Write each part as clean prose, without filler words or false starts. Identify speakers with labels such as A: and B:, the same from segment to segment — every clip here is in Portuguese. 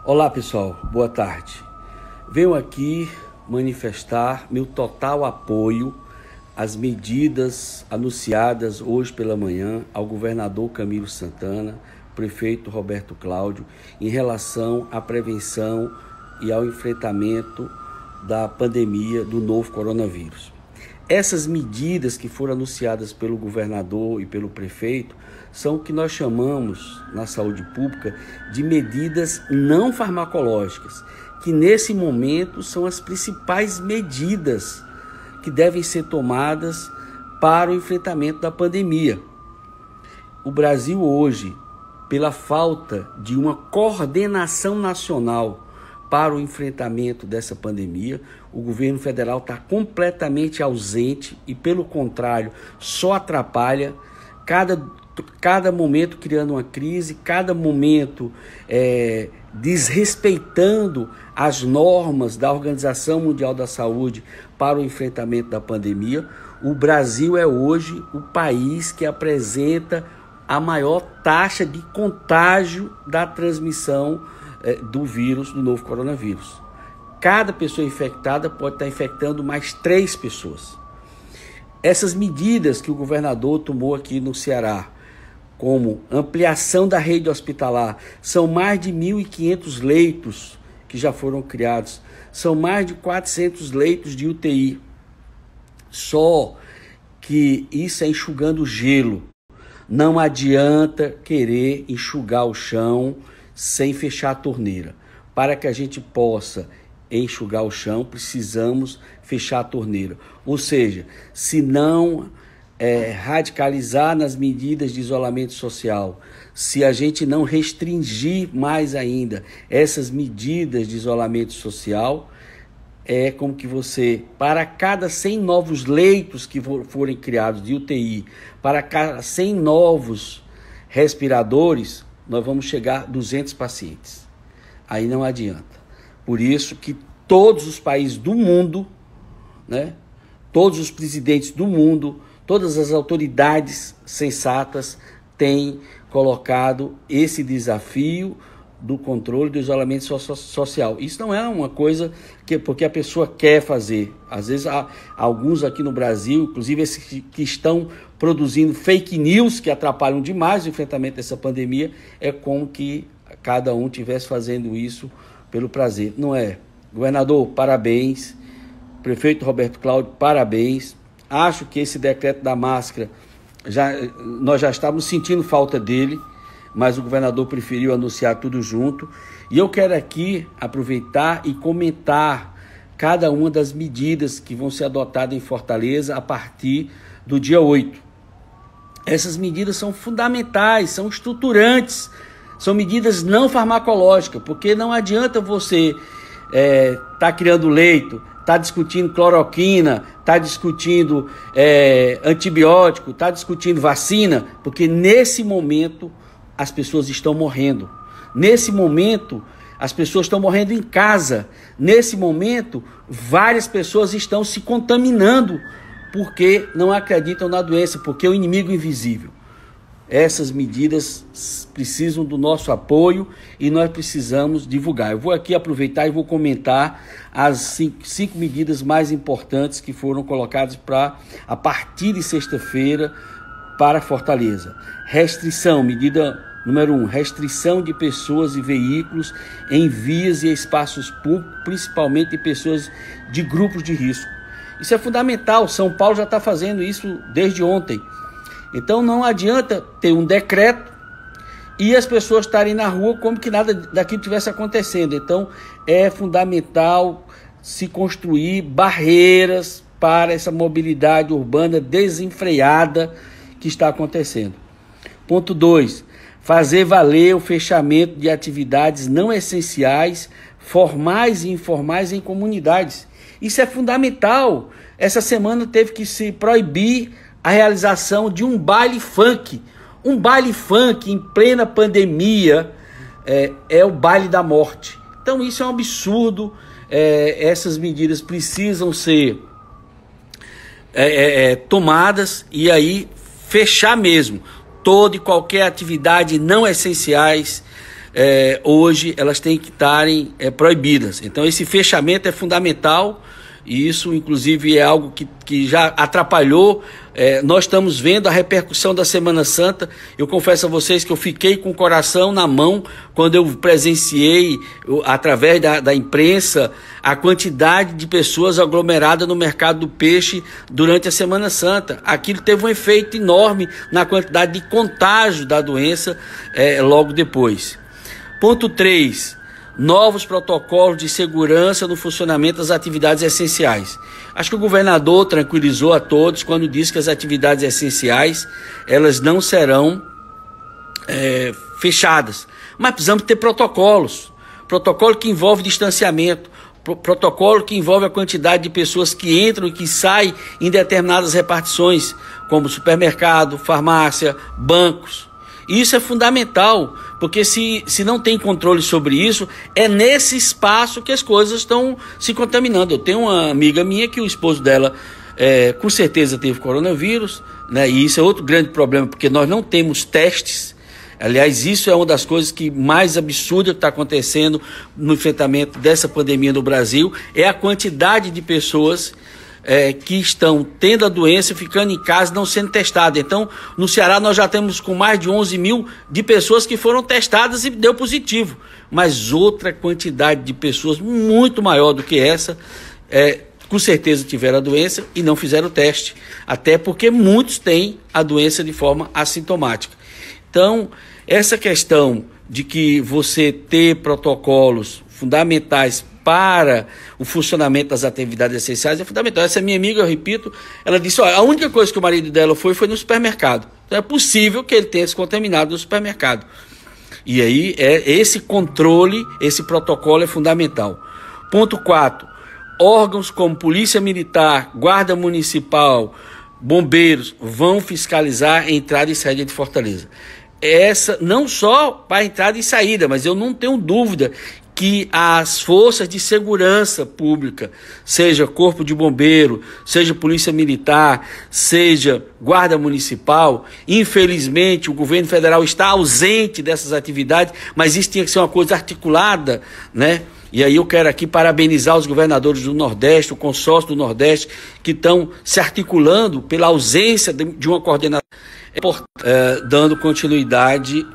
A: Olá pessoal, boa tarde. Venho aqui manifestar meu total apoio às medidas anunciadas hoje pela manhã ao governador Camilo Santana, prefeito Roberto Cláudio, em relação à prevenção e ao enfrentamento da pandemia do novo coronavírus. Essas medidas que foram anunciadas pelo governador e pelo prefeito são o que nós chamamos na saúde pública de medidas não farmacológicas, que nesse momento são as principais medidas que devem ser tomadas para o enfrentamento da pandemia. O Brasil hoje, pela falta de uma coordenação nacional para o enfrentamento dessa pandemia, o governo federal está completamente ausente e, pelo contrário, só atrapalha, cada momento criando uma crise, cada momento desrespeitando as normas da Organização Mundial da Saúde para o enfrentamento da pandemia. O Brasil é hoje o país que apresenta a maior taxa de contágio da transmissão do vírus, do novo coronavírus. Cada pessoa infectada pode estar infectando mais 3 pessoas. Essas medidas que o governador tomou aqui no Ceará, como ampliação da rede hospitalar, são mais de 1.500 leitos que já foram criados, são mais de 400 leitos de UTI. Só que isso é enxugando gelo. Não adianta querer enxugar o chão sem fechar a torneira. Para que a gente possa enxugar o chão, precisamos fechar a torneira. Ou seja, se não radicalizar nas medidas de isolamento social, se a gente não restringir mais ainda essas medidas de isolamento social, é como que você, para cada 100 novos leitos que forem criados de UTI, para cada 100 novos respiradores, nós vamos chegar a 200 pacientes. Aí não adianta. Por isso que todos os países do mundo, todos os presidentes do mundo, todas as autoridades sensatas têm colocado esse desafio do controle do isolamento social. Isso não é uma coisa porque a pessoa quer fazer. Às vezes há alguns aqui no Brasil, inclusive esses que estão produzindo fake news que atrapalham demais o enfrentamento dessa pandemia, é como que cada um estivesse fazendo isso pelo prazer. Não é. Governador, parabéns. Prefeito Roberto Cláudio, parabéns. Acho que esse decreto da máscara, nós já estávamos sentindo falta dele, mas o governador preferiu anunciar tudo junto. E eu quero aqui aproveitar e comentar cada uma das medidas que vão ser adotadas em Fortaleza a partir do dia 8. Essas medidas são fundamentais, são estruturantes, são medidas não farmacológicas, porque não adianta você tá criando leito, está discutindo cloroquina, está discutindo antibiótico, está discutindo vacina, porque nesse momento as pessoas estão morrendo. Nesse momento, as pessoas estão morrendo em casa. Nesse momento, várias pessoas estão se contaminando porque não acreditam na doença, porque é o inimigo invisível. Essas medidas precisam do nosso apoio e nós precisamos divulgar. Eu vou aqui aproveitar e vou comentar as 5 medidas mais importantes que foram colocadas a partir de sexta-feira para Fortaleza. Restrição, medida número 1, restrição de pessoas e veículos em vias e espaços públicos, principalmente de pessoas de grupos de risco. Isso é fundamental, São Paulo já está fazendo isso desde ontem. Então não adianta ter um decreto e as pessoas estarem na rua como que nada daquilo estivesse acontecendo. Então é fundamental se construir barreiras para essa mobilidade urbana desenfreada que está acontecendo. Ponto 2, fazer valer o fechamento de atividades não essenciais, formais e informais em comunidades. Isso é fundamental. Essa semana teve que se proibir a realização de um baile funk. Um baile funk em plena pandemia é o baile da morte. Então isso é um absurdo. Essas medidas precisam ser tomadas e aí fechar mesmo toda e qualquer atividade não essenciais, hoje elas têm que estarem proibidas. Então esse fechamento é fundamental, e isso inclusive é algo que já atrapalhou. Nós estamos vendo a repercussão da Semana Santa. Eu confesso a vocês que eu fiquei com o coração na mão quando eu presenciei, através da imprensa, a quantidade de pessoas aglomeradas no mercado do peixe durante a Semana Santa. Aquilo teve um efeito enorme na quantidade de contágio da doença logo depois. Ponto 3. Novos protocolos de segurança no funcionamento das atividades essenciais. Acho que o governador tranquilizou a todos quando disse que as atividades essenciais elas não serão fechadas. Mas precisamos ter protocolos. Protocolo que envolve distanciamento. Protocolo que envolve a quantidade de pessoas que entram e que saem em determinadas repartições, como supermercado, farmácia, bancos. Isso é fundamental, porque se não tem controle sobre isso, é nesse espaço que as coisas estão se contaminando. Eu tenho uma amiga minha que o esposo dela com certeza teve coronavírus, né? E isso é outro grande problema, porque nós não temos testes. Aliás, isso é uma das coisas que mais absurda que está acontecendo no enfrentamento dessa pandemia no Brasil, é a quantidade de pessoas que estão tendo a doença, ficando em casa, não sendo testadas. Então, no Ceará nós já temos com mais de 11 mil de pessoas que foram testadas e deu positivo. Mas outra quantidade de pessoas muito maior do que essa, com certeza tiveram a doença e não fizeram o teste. Até porque muitos têm a doença de forma assintomática. Então, essa questão de que você ter protocolos fundamentais para o funcionamento das atividades essenciais é fundamental. Essa minha amiga, eu repito, ela disse, olha, a única coisa que o marido dela foi no supermercado. Então é possível que ele tenha se contaminado no supermercado. E aí esse controle, esse protocolo é fundamental. Ponto 4. Órgãos como Polícia Militar, Guarda Municipal, Bombeiros vão fiscalizar a entrada e saída de Fortaleza. Essa não só para entrada e saída, mas eu não tenho dúvida que as forças de segurança pública, seja Corpo de Bombeiro, seja Polícia Militar, seja Guarda Municipal, infelizmente o governo federal está ausente dessas atividades, mas isso tinha que ser uma coisa articulada, né? E aí eu quero aqui parabenizar os governadores do Nordeste, o consórcio do Nordeste, que estão se articulando pela ausência de uma coordenação, dando continuidade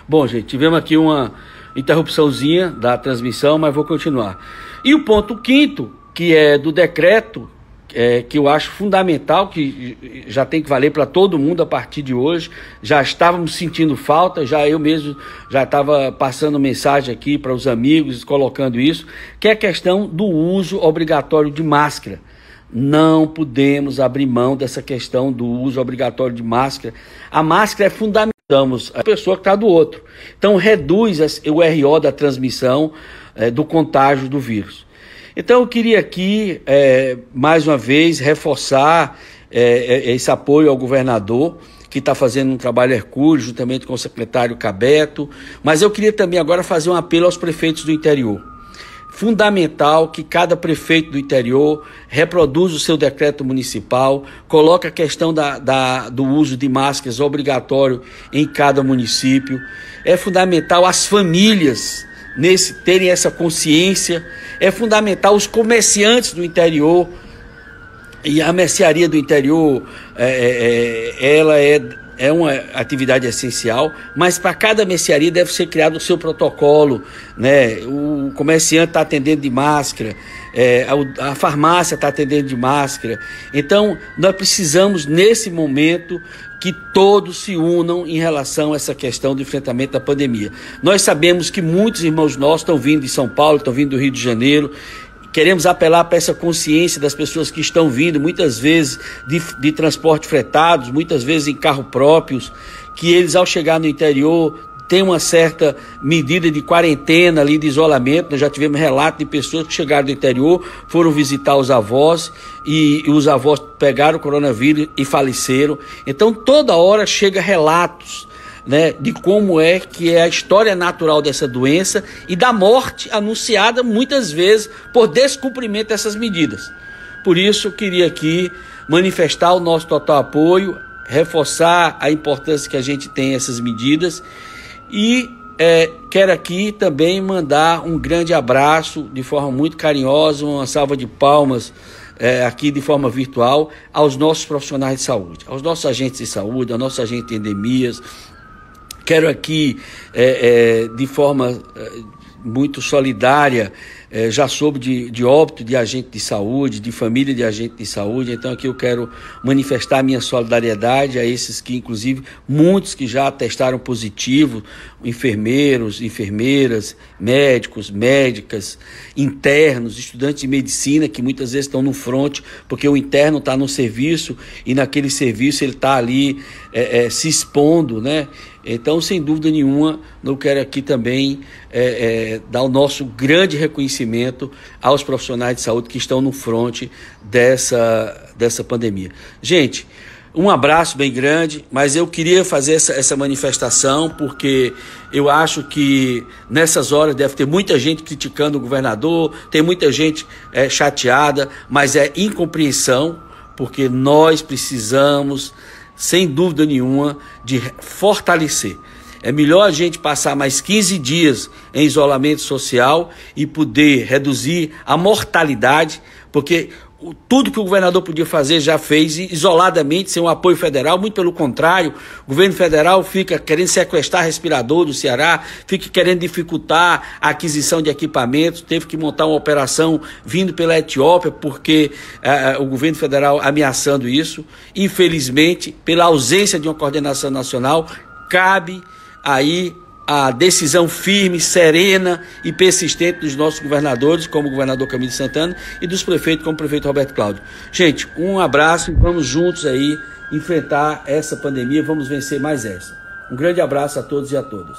A: Bom, gente, tivemos aqui uma interrupçãozinha da transmissão, mas vou continuar. E o ponto 5º, que é do decreto, que eu acho fundamental, que já tem que valer para todo mundo a partir de hoje. Já estávamos sentindo falta, eu mesmo já estava passando mensagem aqui para os amigos, colocando isso, que é a questão do uso obrigatório de máscara. Não podemos abrir mão dessa questão do uso obrigatório de máscara. A máscara é fundamental. A pessoa que está do outro. Então reduz o RO da transmissão do contágio do vírus. Então eu queria aqui, mais uma vez, reforçar esse apoio ao governador, que está fazendo um trabalho hercúleo, juntamente com o secretário Cabeto, mas eu queria também agora fazer um apelo aos prefeitos do interior. Fundamental que cada prefeito do interior reproduza o seu decreto municipal, coloque a questão do uso de máscaras obrigatório em cada município. É fundamental as famílias terem essa consciência, é fundamental os comerciantes do interior, e a mercearia do interior, ela é uma atividade essencial, mas para cada mercearia deve ser criado o seu protocolo, né? O comerciante está atendendo de máscara, a farmácia está atendendo de máscara. Então, nós precisamos, nesse momento, que todos se unam em relação a essa questão do enfrentamento da pandemia. Nós sabemos que muitos irmãos nossos estão vindo de São Paulo, estão vindo do Rio de Janeiro. Queremos apelar para essa consciência das pessoas que estão vindo, muitas vezes de transporte fretados, muitas vezes em carro próprios, que eles, ao chegar no interior, tem uma certa medida de quarentena ali, de isolamento. Nós já tivemos relato de pessoas que chegaram do interior, foram visitar os avós e os avós pegaram o coronavírus e faleceram. Então toda hora chega relatos, né, de como é que é a história natural dessa doença e da morte anunciada muitas vezes por descumprimento dessas medidas. Por isso, eu queria aqui manifestar o nosso total apoio, reforçar a importância que a gente tem essas medidas e quero aqui também mandar um grande abraço de forma muito carinhosa, uma salva de palmas aqui de forma virtual aos nossos profissionais de saúde, aos nossos agentes de saúde, aos nossos agentes de endemias. Quero aqui, de forma muito solidária, já soube de óbito de agente de saúde, de família de agente de saúde, então aqui eu quero manifestar minha solidariedade a esses que, inclusive, muitos que já testaram positivo, enfermeiros, enfermeiras, médicos, médicas, internos, estudantes de medicina que muitas vezes estão no fronte, porque o interno está no serviço e naquele serviço ele está ali se expondo, né? Então, sem dúvida nenhuma, eu quero aqui também dar o nosso grande reconhecimento aos profissionais de saúde que estão no fronte dessa pandemia. Gente, um abraço bem grande, mas eu queria fazer essa manifestação porque eu acho que nessas horas deve ter muita gente criticando o governador, tem muita gente chateada, mas é incompreensão, porque nós precisamos, sem dúvida nenhuma, de fortalecer. É melhor a gente passar mais 15 dias em isolamento social e poder reduzir a mortalidade, porque tudo que o governador podia fazer já fez isoladamente, sem um apoio federal. Muito pelo contrário, o governo federal fica querendo sequestrar respirador do Ceará, fica querendo dificultar a aquisição de equipamentos, teve que montar uma operação vindo pela Etiópia, porque o governo federal ameaçando isso. Infelizmente, pela ausência de uma coordenação nacional, cabe aí a decisão firme, serena e persistente dos nossos governadores, como o governador Camilo Santana, e dos prefeitos, como o prefeito Roberto Cláudio. Gente, um abraço e vamos juntos aí enfrentar essa pandemia, vamos vencer mais essa. Um grande abraço a todos e a todas.